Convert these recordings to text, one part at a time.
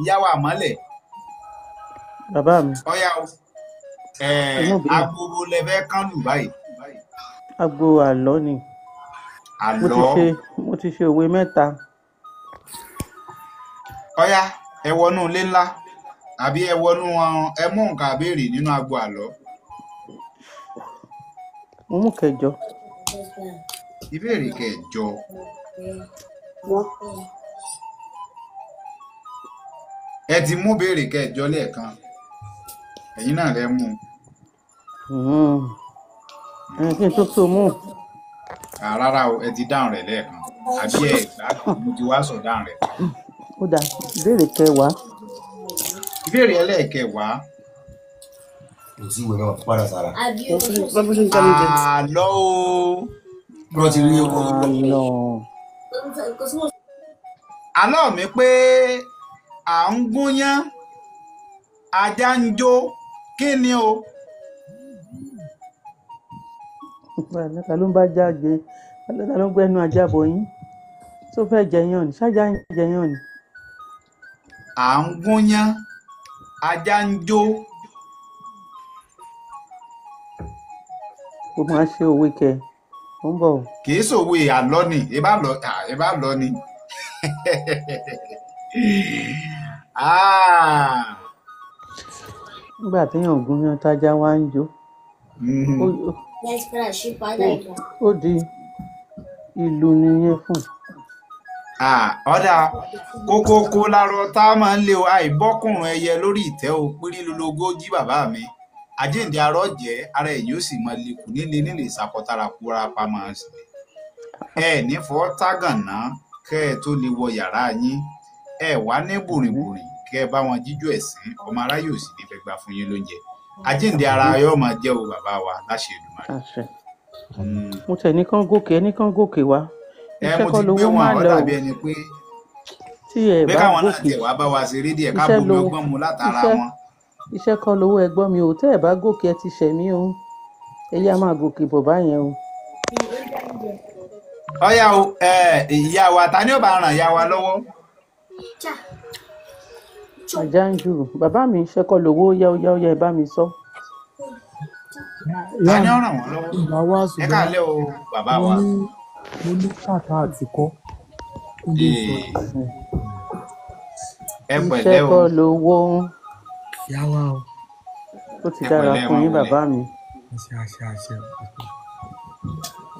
ìyá wa mọ́lẹ̀. Bàbá mi. Ọ̀yá o. Agbo lẹ́fẹ́ kán lù báyìí. Agbo àlọ́ ni. Àlọ́. Mo ti ṣe òwe mẹ́ta. Ọ̀yá ẹ wọnú ilé ńlá àbí ẹ wọnú ẹ mú nǹkan àbèrè nínú agbo àlọ́. Mo mú kẹjọ. Ìbéèrè kẹjọ. Ẹ ti mú béèrè kẹjọ lẹ́ẹ̀kan. Ẹ̀yin náà lẹ mú. Kí n tó mú. Rárá o, ẹ ti dáhùn rẹ̀ lẹ́ẹ̀kan. Àbí ẹ gbádùn mo ti wá sọ dáhùn rẹ̀. Ó dà, ìbéèrè kẹwàá. Ìbéèrè ẹlẹ́ẹ̀kẹwàá. Kò sí ìwé náà padà sára. Àlọ́ o. Bọ́ọ̀ ti rí owó. Àlọ́ mi pé à ń gúnyán, ajá ń jó, kí ni o? Ta ló ń bá jáde? Ta ló ń gbẹ́nu ajá bọ̀ yín? Tó fẹ́ jẹyàn ni, ṣáájá ń jẹyàn ni. À ń gúnyán, ajá ń jó. Ó máa ṣe òwe kẹ, ó ń bọ̀. Kì í ṣòwe àlọ́ ni, ẹ bá lọ ni. Nígbà téèyàn gúnyán tájá wá ń jó. Ó di ìlú nìyẹn fún. Ọ̀dà kókókó lárọ tá a máa ń lé o àìbọ́kùnrin ẹyẹ lórí ìtẹ́ o pírí lológó jí bàbá mi àjíǹde arọ́ jẹ́ ara ẹ̀yìn ó sì mọ lekù nílé ìsàkọ́tara kúra pamọ́ sí ẹ nífọ̀ tágànná kẹ́ ẹ tó lè wọ yàrá yín ẹ wá ní bùrìnbùrìn kẹ́ ẹ bá wọn jíjó ẹ̀sìn ọmọ aráyé ò sì ní fẹ́ gbà fún yín lóúnjẹ àjíǹde ara yóò máa jẹ́ o bàbá wa láṣẹ Èdùmàrè. Mo tẹ̀ ní kán gòkè wá. Mo ti gbé wọn àwọn dàbí ẹni pé tí ẹ bá káwọn náà tẹ̀ wá bá wa ṣeré díẹ̀ ká bomi ọgbọ́n mu látara wọn. Iṣẹ́ kan lówó ẹgbọ́n mi ò tẹ́ ẹ bá gòkè ẹ ti ṣẹ̀mí o ẹ yá máa gòkè bọ̀ báyẹn o. Ọ̀yá o ìyá wa ta ni ó bá ràn ìyá wa lọ́wọ́. Ajá ń jù bàbá mi iṣẹ́ kan lówó yá ẹ bá mi sọ. Ta ni ó ràn wọ́n lọ́wọ́ ẹ káàlẹ́ o bàbá wa. Mo ní kàtà àti kọ́. Ẹ pẹ̀lẹ́ o. Iṣẹ́ kan lówó. Ìyá wa o. Ó ti dára fún yín bàbá mi. Àṣẹ.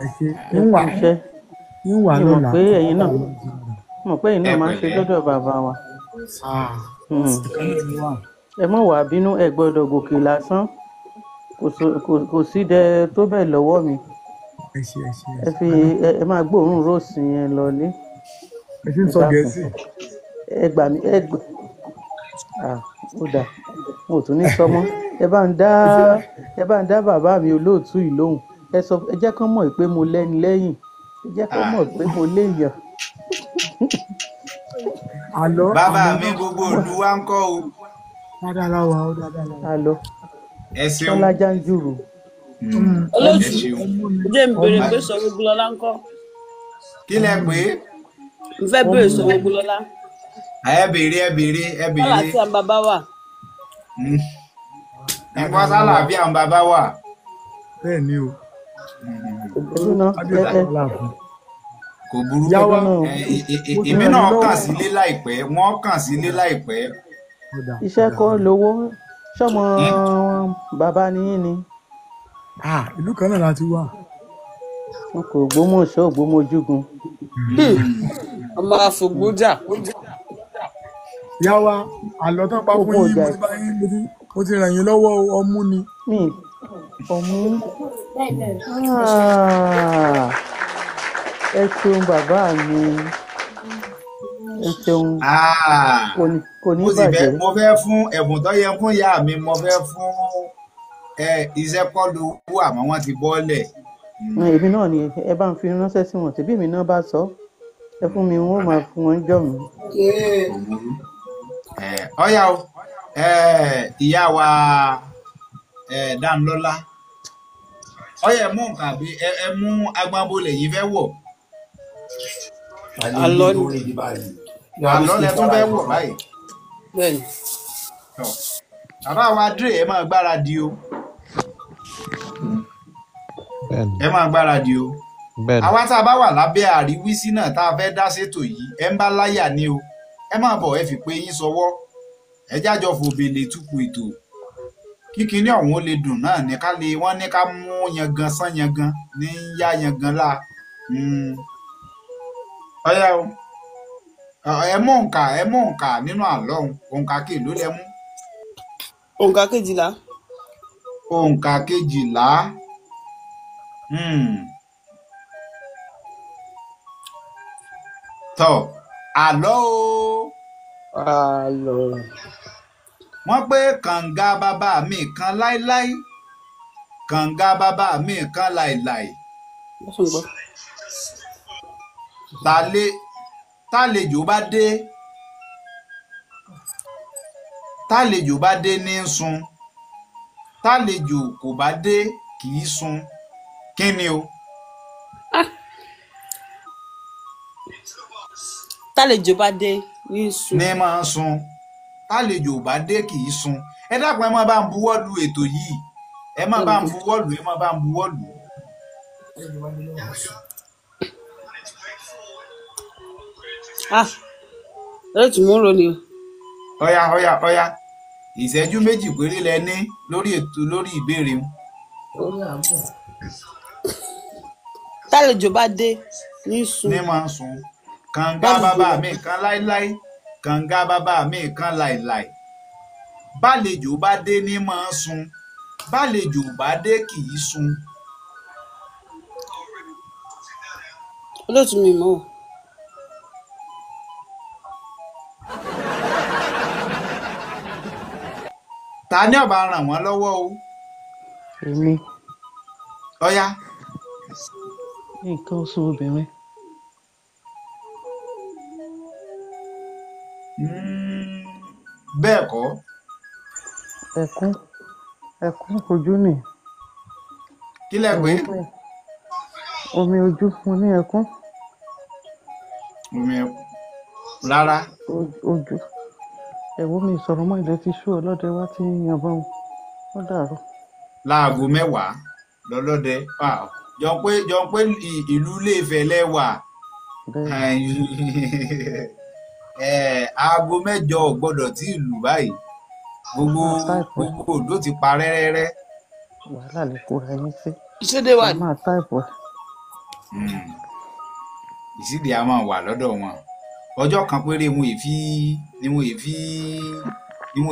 Ẹ ṣe níwà lọ́la. Mọ̀ pé ẹ̀yin náà máa ń ṣe lọ́dọ̀ bàbá wa. Ẹ mọ̀ wá bínú ẹ gbọ́dọ̀ gòkè lásán kò sí dẹ tó bẹ́ẹ̀ lọ́wọ́ mi. Ẹ máa gbóòórùn róòsì yẹn lọlé. Ẹ ṣe ń sọ Gẹ̀ẹ́sì. Ẹ gbà mí ó dà mo tún ní sọmọ ẹ bá ń dá bàbá mi olóòtú yìí lóhùn ẹ jẹ́ kán mọ̀ pé mo lẹ́ni lẹ́yìn ẹ jẹ́ kán mọ̀ pé mo léèyàn. Bàbá mi gbogbo olúwa ń kọ́ o. Dáadáa láwa ó. Àlọ́ ẹ ṣeun. Tọ́lájà ń jùrù. Olóòtú jẹ́ mi béèrè pé sọ gbogbo lọ́lá ń kọ́. Kí lẹ pé? Mo fẹ́ béèrè sọ gbogbo lọ́lá. Ẹ béèrè. Bọ́lá tí àwọn bàbá wà. Nípa sálà bí àwọn bàbá wà. Bẹ́ẹ̀ ni o. Kò burú. Èmi náà kàn sílé láìpẹ́. Wọ́n kàn sílé láìpẹ́. Iṣẹ́ kọ́ lówó sọ́mọ bàbá níyìn ni. Ìlú kan náà láti wà. Wọn kò Ògbómọ̀ṣọ́ Ògbómọ̀júgun. Ọmọ àfògbójà. Ìyá wa àlọ́ tán pa fún yín mo ti ràn yín lọ́wọ́ ọmú ni. Ọmú. Ẹ ṣeun bàbá mi. Ẹ ṣeun. Kò ní bàjẹ́. Mo fẹ́ fún ẹ̀bùn tó yẹ fún ìyá mi mo fẹ́ fún iṣẹ́ kọ́ lówó àmọ́ wọ́n ti bọ́ọ̀lẹ̀. Èmi náà ni ẹ bá ń fi ránṣẹ́ sí wọn tẹ̀bí mi náà bá sọ ẹ fún mi wọn ó máa fún wọn jọ mi. Ọ̀yá o ìyá wa Dámilọ́lá ọ̀yá ẹ mú nǹkan àbí ẹ mú agbábọ́ọ̀lù yìí fẹ́ wọ̀. Àlọ́ ni. Àlọ́ lẹ tún fẹ́ wọ̀ báyìí. Bẹ́ẹ̀ni. Bàbá wa Dre ẹ máa gbáradì o. Ẹ máa gbáradì o. Àwa tá a bá wà lábẹ́ àríwísí náà tá a fẹ́ dá sétò yìí ẹ ń bá láyà ni o. Ẹ máa bọ̀ ẹ fi pé yín sọwọ́. Ẹ jájọ fòbèlè túkù ètò. Kíkiní ọ̀hún ó lè dùn náà ní ká lè wọ́n ní ká mú yangan sán yangan ní yá yangan lá. Ọ̀yá o. Ẹ mú òǹkà nínú àlọ́ òǹkà kí ló lẹ mú. Òǹkà 12. Òǹkà 12. Tọ́ àlọ́ o. Àlọ́. Wọ́n pé kànga bàbá mi kan láíláí kànga bàbá mi kan láíláí. Tálejò bá dé ní sun tálejò kò bá dé kì í sun kí ni o. Tálejò bá dé ní sun. Ní máa sun tálejò bá dé kì í sun. Ẹ dákun ẹ má bá ń buwọ́ lu ètò yìí ẹ má bá ń buwọ́ lu ẹ má bá ń buwọ́ lu. Lóòtù mú ro ni o. Ọ̀yá ìṣẹ́jú méjì péré lẹ ní lórí ètò lórí ìbéèrè. Tálejò bá dé ní sun. Ní máa sun kànga bàbá mi kan láíláí kànga bàbá mi kan láíláí. Bálejò bá dé ní máa sun bálejò bá dé kì í sun. Olóòtú mi mọ̀. Ta ni ó bá ràn wọ́n lọ́wọ́ o. Èmi. Ọ̀yá. Nǹkan oṣù obìnrin. Bẹ́ẹ̀ kọ́. Ẹkún ojú ni. Kí lẹ pé? Omi ojú mo ní ẹkún. Omi ẹkún. Rárá. Ojú. Ẹ̀wọ́ mi sọ̀rọ̀ mọ́ ilẹ̀ ti ṣú ọlọ́dẹ wá tí yànbọn ó dàrú. Láago 10 lọ́lọ́dẹ. Jọ pé ìlú Ilé-Ifẹ̀ lẹ́wà. Aago 9 ò gbọ́dọ̀ tí ìlú báyìí. Gbogbo òdó ti pa rẹ́rẹ́rẹ́. Wàhálà lè kóra ẹni sí. Ìṣèdè wà ní. Máa táìpù ẹ̀. Ìṣídì a máa wà lọ́dọ̀ wọn. Ọjọ́ kan péré ni wọ́n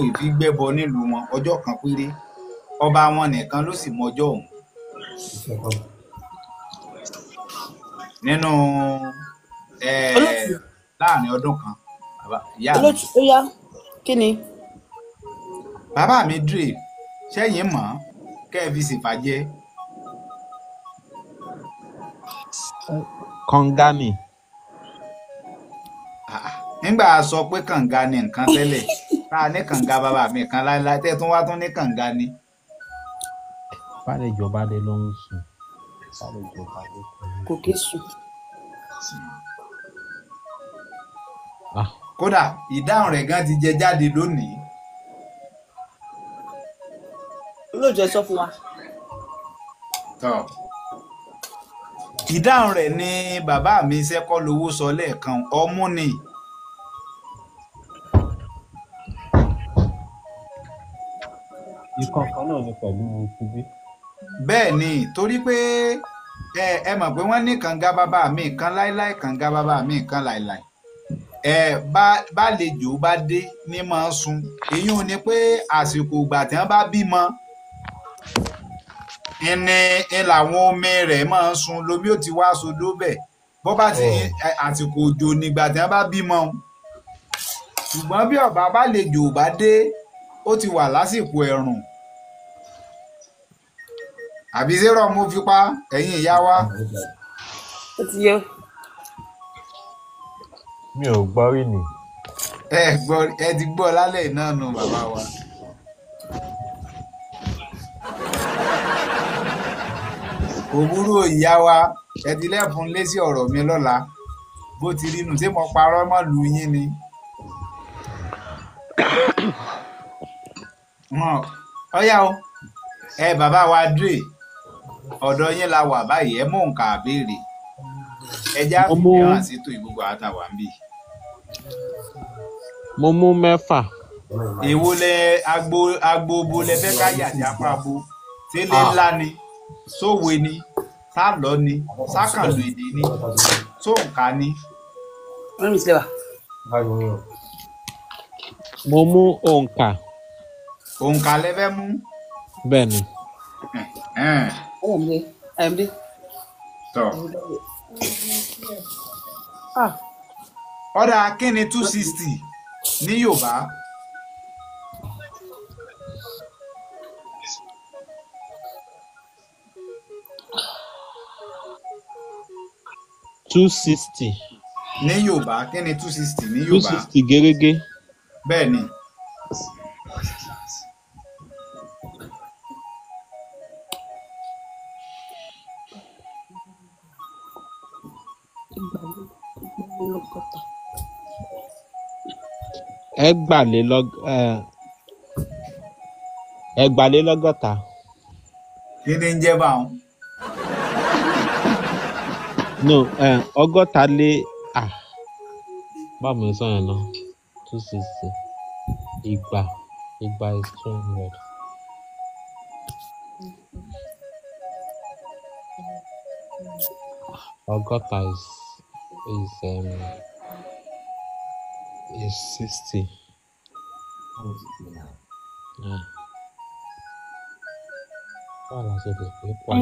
èfi gbẹ́bọ nílùú wọn. Ọjọ́ kan péré. Ọba wọn nìkan ló sì mọjọ́ òun. Nínú láàrin ọdún kan. Olóòtú ó yá kí ni. Bàbá mi Dre ṣẹ́yìn mọ̀ kẹ́ ẹ fi ṣèfàjẹ́. Kànga ni. Nígbà sọ pé kànga ni nǹkan tẹ́lẹ̀ tá a ní kànga bàbá mi kan láíláí tẹ́ tún wá tún ní kànga ni. Bálejò bá dé ló ń sùn. Bálejò bá dé kò kí sùn. Kódà ìdáhùn rẹ̀ gan ti jẹ jáde lónìí. Olóòtú ẹ sọ fún wa. Tọ́ ìdáhùn rẹ̀ ni bàbá mi Ṣẹ́kọ́ lówó sọ lẹ́ẹ̀kan ọmú ni. Ìkọ̀ọ̀kan náà ni pẹ̀lú ṣubí. Bẹ́ẹ̀ ni torí pé ẹ mọ̀ pé wọ́n ní kànga bàbá mi kan láíláí kànga bàbá mi kan láíláí. Bálejò bá dé ní máa sun èyí ò ní pé àsìkò ìgbà tí wọ́n bá bímọ ìní làwọn omi rẹ̀ máa ń sun lomi ò ti wá sódó bẹ̀ bó bá ti àsìkò òjò nígbà tí wọ́n bá bímọ ṣùgbọ́n bí ọba bálejò bá dé ó ti wà lásìkò ẹ̀rùn àbí zero mo fi pa ẹ̀yin ìyá wa. Ó ti yẹ. Mi ò gbọ́ rí ni. Ẹ ti gbọ́ lálẹ́ náà nù bàbá wa. Òwúrò ìyá wa ẹ ti lẹ́fun lé sí ọ̀rọ̀ mi lọ́la bó ti rí nù tí mo parọ́ mọ́ lu yín ni. Ọ̀yá o bàbá wa Dre ọ̀dọ̀ yín la wà báyìí ẹ mú nǹkan àbèrè ẹ já fi hàn sí tó ìgbogbo àtàwà ń bì. Mo mú 6. Èwo lẹ agbo bo lẹ fẹ́ ká yà sí apá bo tẹ́lẹ̀ ńlá ni sówe ni sálọ ni sákàlù èdè ni sóǹkà ni. Mo mú òǹkà. Òǹkà lẹ fẹ́ mú. Bẹ́ẹ̀ ni. Tọ́. Ọ̀dà kí ni 260 ní Yorùbá? $260 ní Yorùbá kí ni 260 ní Yorùbá? 260 gẹ́gẹ́. Bẹ́ẹ̀ ni. Ẹgbàlélọ́gọ́ta. Kí ni ń jẹ́ báwọn? No, ọgọ́ta lé báwo ni sọ yẹn náà? 260 igba is 200. Ọgọ́ta is 60. Báwo la ṣe lè pé pọ̀?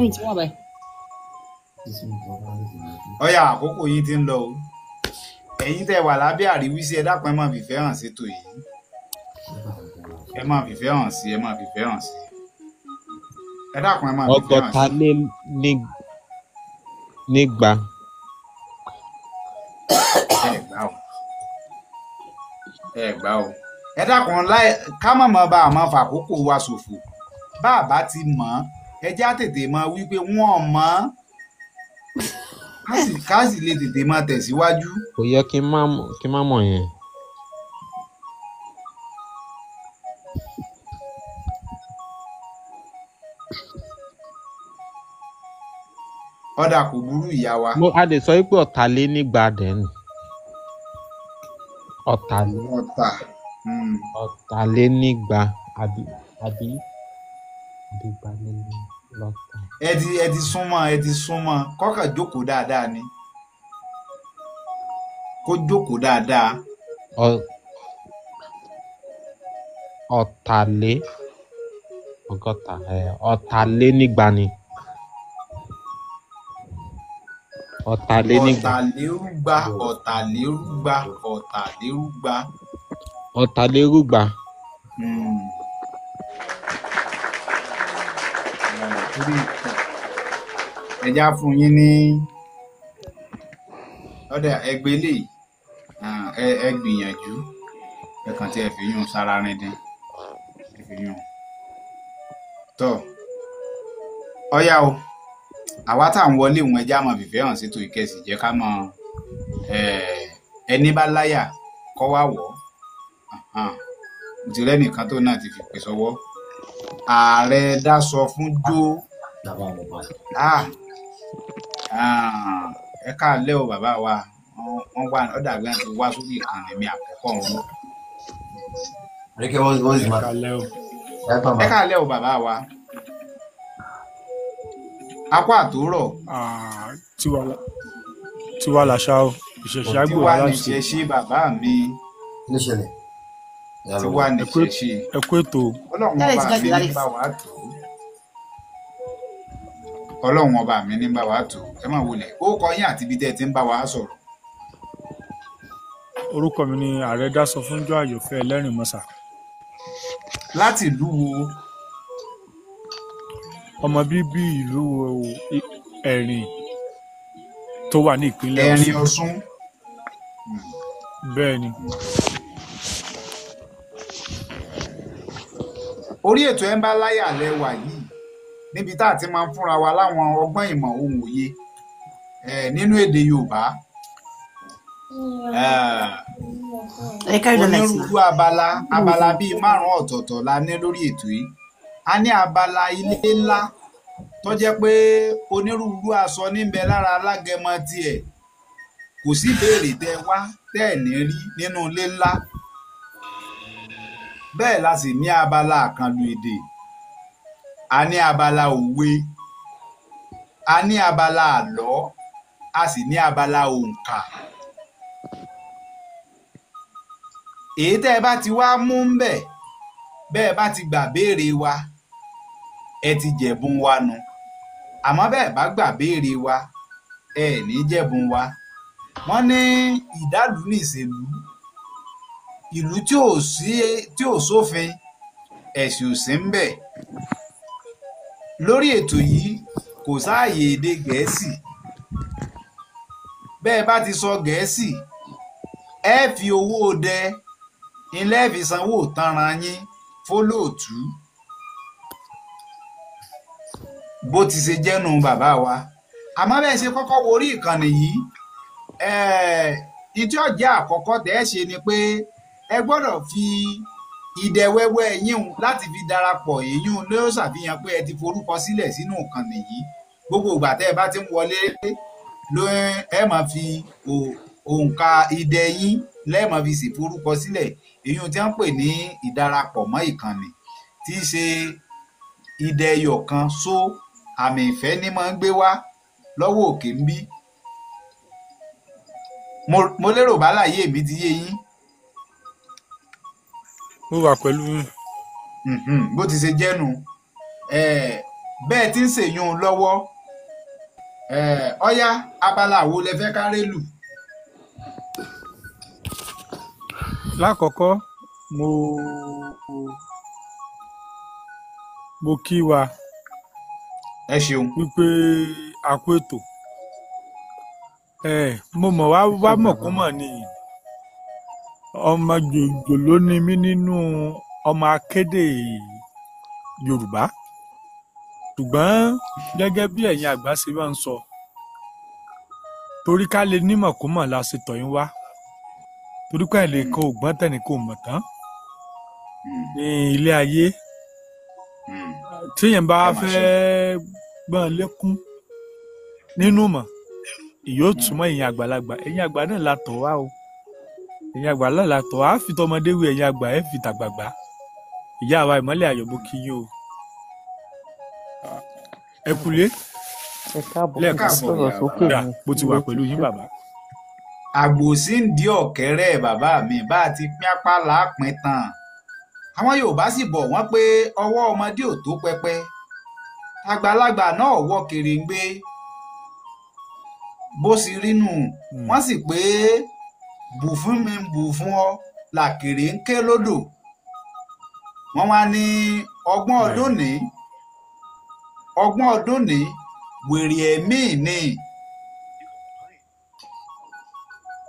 Ọ̀yá àkókò yìí ti ń lọ o. Ẹ̀yin tẹ́ wà lábẹ́ àríwísí ẹ dákun ẹ máa fìfẹ́ hàn sétò yìí. Ẹ máa fìfẹ́ hàn sí, ẹ máa fìfẹ́ hàn sí. Ẹ dákun ẹ máa fìfẹ́ hàn sí. Ọgọ́ta lé nígba. Ẹ gbà o. Ẹ dákun ká má mọ̀ bá àmọ́ fàkókò wa ṣòfò. Bá a bá ti mọ̀ ẹ já tètè mọ̀ wípé wọ́n mọ̀ ká sì lè tètè máa tẹ̀síwájú. Kò yẹ kí n má mọ̀ yẹn. Ọ̀dà kò burú ìyá wa. A lè sọ pé ọ̀tàlénígba dẹ̀ ni. Ọ̀tàlénígba àbí gbalélọ́ta. Ẹ ti súnmọ́ kọ́kà jókòó dáadáa ni. Kó jókòó dáadáa. Ọ̀tàlénígba ni. Ọ̀tàlérúgba. Ẹja fún yín ní ọ̀dà ẹgbẹ́ lè ẹ gbìyànjú ẹ kàn tí ẹ fi yún sára rìn dín ẹ fi yún tọ́ ọ̀yá o àwa tá à ń wọlé òun ẹja máa fìfẹ́ hàn sétò ìkẹsì jẹ́ ká mọ ẹni bá láyà kọ́ wá wọ̀ mo ti rẹ́nìkan tó náà ti fi pè sọ́wọ́ ààrẹ dáṣọ fún jó ẹ káàlẹ́ o bàbá wa wọ́n wà ọ̀dà gbẹ́ ti wá sókè ìkànnì mi àkọ́kọ́ ọ̀hún. Ẹ káàlẹ́ o bàbá wa apá àtòrọ̀. Tiwa làṣà o ìṣẹ̀ṣe àgbò tiwa ní ìṣẹ̀ṣe bàbá mi tiwa ní ìṣẹ̀ṣe ẹ kú ètò. Ọlọ́run ọba mi ní bá wa tó ẹ máa wọlé ó kọ yín àti ibi tẹ́ ẹ ti ń bá wa sọ̀rọ̀. Orúkọ mi ni ààrẹ dáṣọ fún jọ àyọ̀fẹ́ ẹlẹ́rìnmọ́sà. Láti ìlú wo? Ọmọ bíbí ìlú Ẹ̀rìn tó wà ní ìpínlẹ̀ Ẹ̀rìn Ọ̀ṣun. Bẹ́ẹ̀ ni. Orí ètò ẹ̀ ń bá láyà lẹ́wà yìí níbi tá a ti máa ń fúnra wa láwọn ọgbọ́n ìmọ̀ ohun òye nínú èdè Yorùbá onírúurú abala bíi 5 ọ̀tọ̀ọ̀tọ̀ la ní lórí ètò yìí. A ní abala ilé ńlá tó jẹ́ pé onírúurú aṣọ níbẹ̀ lára alágẹmọ tiẹ̀, kò sí ìbéèrè tẹ wá tẹ́ ẹ̀ ní rí nínú ilé ńlá. Bẹ́ẹ̀ la sì ní abala àkànlò èdè, a ní abala òwe, a ní abala àlọ́, a sì ní abala òǹkà. Èyí tẹ́ ẹ bá ti wá mú ń bẹ̀, bẹ́ẹ̀ bá ti gbà béèrè wa, ẹ ti jẹ̀bùn wa nu. Àmọ́ bẹ́ẹ̀ bá gbà béèrè wa, ẹ ní jẹ̀bùn wa. Wọ́n ní ìdálù ní ìṣèlú, ìlú tí ò sófin, ẹ̀sìn ò sí ń bẹ̀. Lórí ètò yìí kò sáàyè èdè Gẹ̀ẹ́sì. Bẹ́ẹ̀ bá ti sọ Gẹ̀ẹ́sì, ẹ fi owó dẹ ilé fi sanwó tanran yín fólóòtú. Bó ti ṣe jẹ́nu bàbá wa. Àmọ́ bẹ́ẹ̀ ṣe kọ́kọ́ wo orí ìkànnì yìí, ìtí ọ̀jẹ́ àkọ́kọ́ tẹ́ ẹ ṣe ni pé ẹ gbọ́dọ̀ fi ìdẹ wẹ́wẹ́ yín láti fi darapọ̀ èyún ló ṣàfihàn pé ẹ ti forúkọ sílẹ̀ sínú ìkànnì yìí. Gbogbo ìgbà tẹ́ ẹ bá ti ń wọlé ló ẹ máa fi òǹkà ìdẹ yín lẹ́ẹ̀mọ́ fi ṣèforúkọ sílẹ̀, èyún tí wọ́n pè ní ìdarapọ̀ mọ́ ìkànnì, tí í ṣe ìdẹ ẹyọ̀kan só àmì ìfẹ́ ní máa ń gbé wá lọ́wọ́ òkè ń bí. Mo lérò bálàyé mi ti yé yín. Mo wà pẹ̀lú yín. Bó ti ṣe jẹ́nu bẹ́ẹ̀ tí ń ṣèyún lọ́wọ́, ọ̀yá abala wo lẹ fẹ́ kárẹ́ lù? Lákọ̀ọ́kọ́ mo kí wa. Ẹ ṣeun. Wípé a kú ètò. Mo mọ̀ wá mọ̀kúnmọ̀ ni ọmọ jòjòló ni mí nínú ọmọ akédè Yorùbá. Ṣùgbọ́n gẹ́gẹ́ bí ẹ̀yin àgbà ṣe máa ń sọ, torí ká lè ní mọ̀kúnmọ̀ la ṣe tọ̀ yín wá. Torí pé àìlè kan ògbọ́n tẹ̀nìkan ò mọ̀ tán ní ilé ayé. Téèyàn bá fẹ́ gbọ́n lékún nínú mọ̀, yóò túmọ̀ ẹ̀yin àgbàlagbà. Ẹ̀yin àgbà náà la tọ̀ wá o. Ẹ̀yin àgbà náà la tọ̀ wá. Á fi tọmọdé wí ẹ̀yin àgbà ẹ̀ fi tàgbàgbà. Ìyá wa Ìmọ́lẹ̀ Ayọ̀ mo kí yín o. Ẹ kúlé. Ẹ káàbọ̀, lẹ́ẹ̀kan sọ̀rọ̀ sókè ni. Mo ti wà pẹ̀lú yín bàbá. Àgbòsí ń di ọ̀kẹ́rẹ́ bàbá mi bá a ti pín apá láàpín tán. Àwọn Yorùbá sì bọ̀ wọ́n pé ọwọ́ ọmọdé ò tó pẹpẹ, àgbàlagbà náà wọ́ kèrèǹgbé. Bó sì rí nù, wọ́n sì pé bù fún mi bù fún ọ làkèrè ń ké lódò. Wọ́n wá ní ọgbọ́n ọdún ní wèrè ẹ̀mí ni.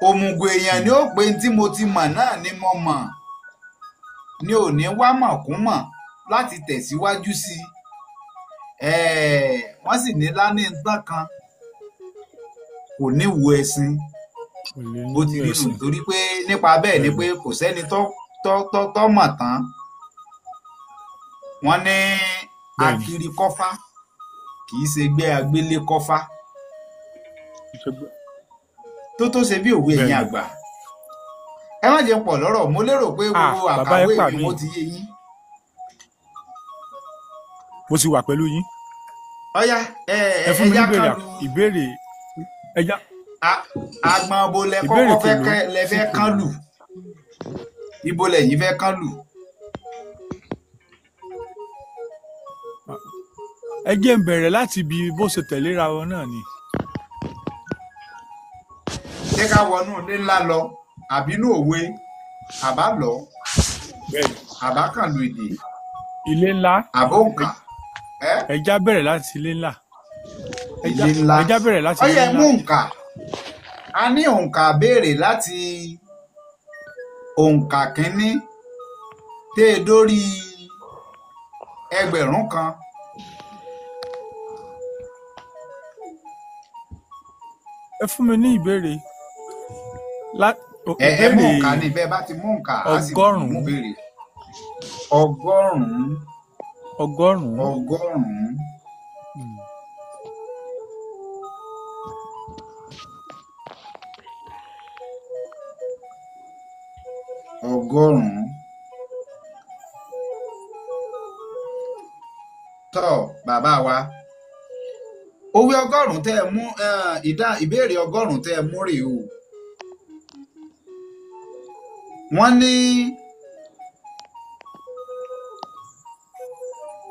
Òmùgọ̀ èèyàn ni ó pé tí mo ti mọ̀ náà ni mo mọ̀, ni ò ní wá mọ̀kúnmọ̀ láti tẹ̀síwájú sí i. Wọ́n sì ní lání tán kan kò ní wo ẹṣin. Bó ti rí nù, torí pé nípa bẹ́ẹ̀ ni pé kò sẹ́ni tó mọ̀ tán. Wọ́n ní akiri kọ́fá kì í ṣe gbé agbélé kọ́fá. Tó ṣe bí òwe ẹ̀yin àgbà. Ẹ má jẹ́ pọ̀ lọ́rọ̀, mo lérò pé gbogbo àkàwé mi mo ti yé yín. Mo ti wà pẹ̀lú yín. Ọ̀yá ẹ fún mi ní ìbéèrè ẹja. Àgbọn bo lẹ kọ́kọ́ lẹ fẹ́ kán lù? Ibo lẹ̀yin fẹ́ kán lù? Ẹ jẹ́ n bẹ̀rẹ̀ láti ibi bó ṣe tẹ̀léra wọn náà ni. Ṣé ká wọnú ilé ńlá lọ àbínú òwe àbá lọ àbá kàn lu èdè? Ilé ńlá. Àbó nǹka. Ẹja bẹ̀rẹ̀ láti ilé ńlá. Ilé ńlá. Ẹja bẹ̀rẹ̀ láti ilé ńlá. Ọyẹ mú nǹka. A ní òǹkà béèrè láti òǹkà kínní tẹ́ ẹ dórí 1000. Ẹ fún mi ní ìbéèrè. ẹ mú nǹkan ní bẹ́ẹ̀ bá ti mú nǹkan á sì mú béèrè. ọgọ́rùn-ún. ọgọ́rùn-ún. ọgọ́rùn-ún. tọ́ bàbá wa òwe ọgọ́rùn-ún tẹ́ ẹ mú ìbéèrè ọgọ́rùn-ún tẹ́ ẹ mú rèé o.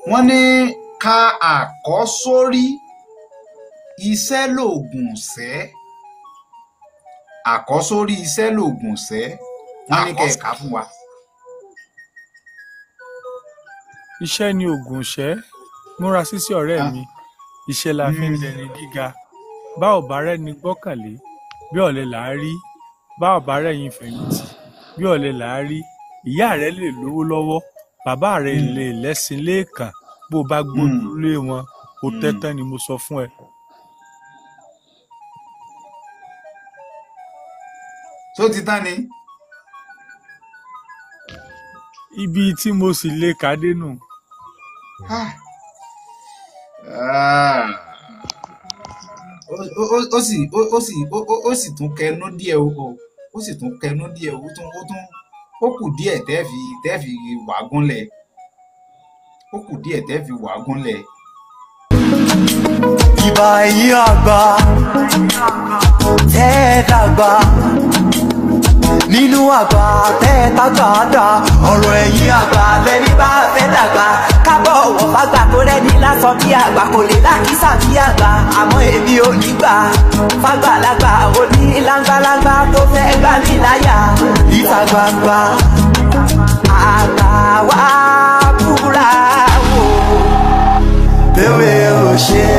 wọ́n ní ka àkọ́sórí iṣẹ́ lòògùn ṣẹ́. àkọ́sórí iṣẹ́ lòògùn ṣẹ́. wọ́n ní kẹ́ ẹ kà fún wa. iṣẹ́ ni ògùn ṣẹ́ múra sísí ọ̀rẹ́ mi iṣẹ́ la fi ń dẹni gíga bá ò bá rẹ́ni gbọ́kànlé bí ọ̀lẹ là á rí bá ò bá rẹ́yìn fẹ̀yìntì bí ọ̀lẹ là á rí ìyá rẹ lè lówó lọ́wọ́ bàbá rẹ lè lẹ́sìn lẹ́ẹ̀kan bó o bá gbójú lé wọn o tẹ́tán ni mo sọ fún ẹ. tó ti tán ni. ibi tí mo sì lè kà dé nù. ó sì tún kẹnu díẹ̀ ó sì tún kẹnu díẹ̀ ó kù díẹ̀ tẹ́ fi wàgúnlẹ̀ ó kù díẹ̀ tẹ́ fi wàgúnlẹ̀. ìbà ẹ̀yin àgbà tẹ́ ẹ dàgbà nínú àgbà tẹ́ ẹ tágbà dà ọ̀rọ̀ ẹ̀yin àgbà lẹ́ni bá fẹ́ dàgbà kábọ̀ ọ̀wọ̀ fàgbà tó rẹ́ni lásán bí àgbà kò lè lákìsà bí àgbà àmọ́ èmi ò ní gbà fàgbàlagbà òní láńgbáláńgbá tó fẹ́ gbà mí láyà níta gbangba àgbà wá búra wò bẹ́ẹ̀ ò ṣe.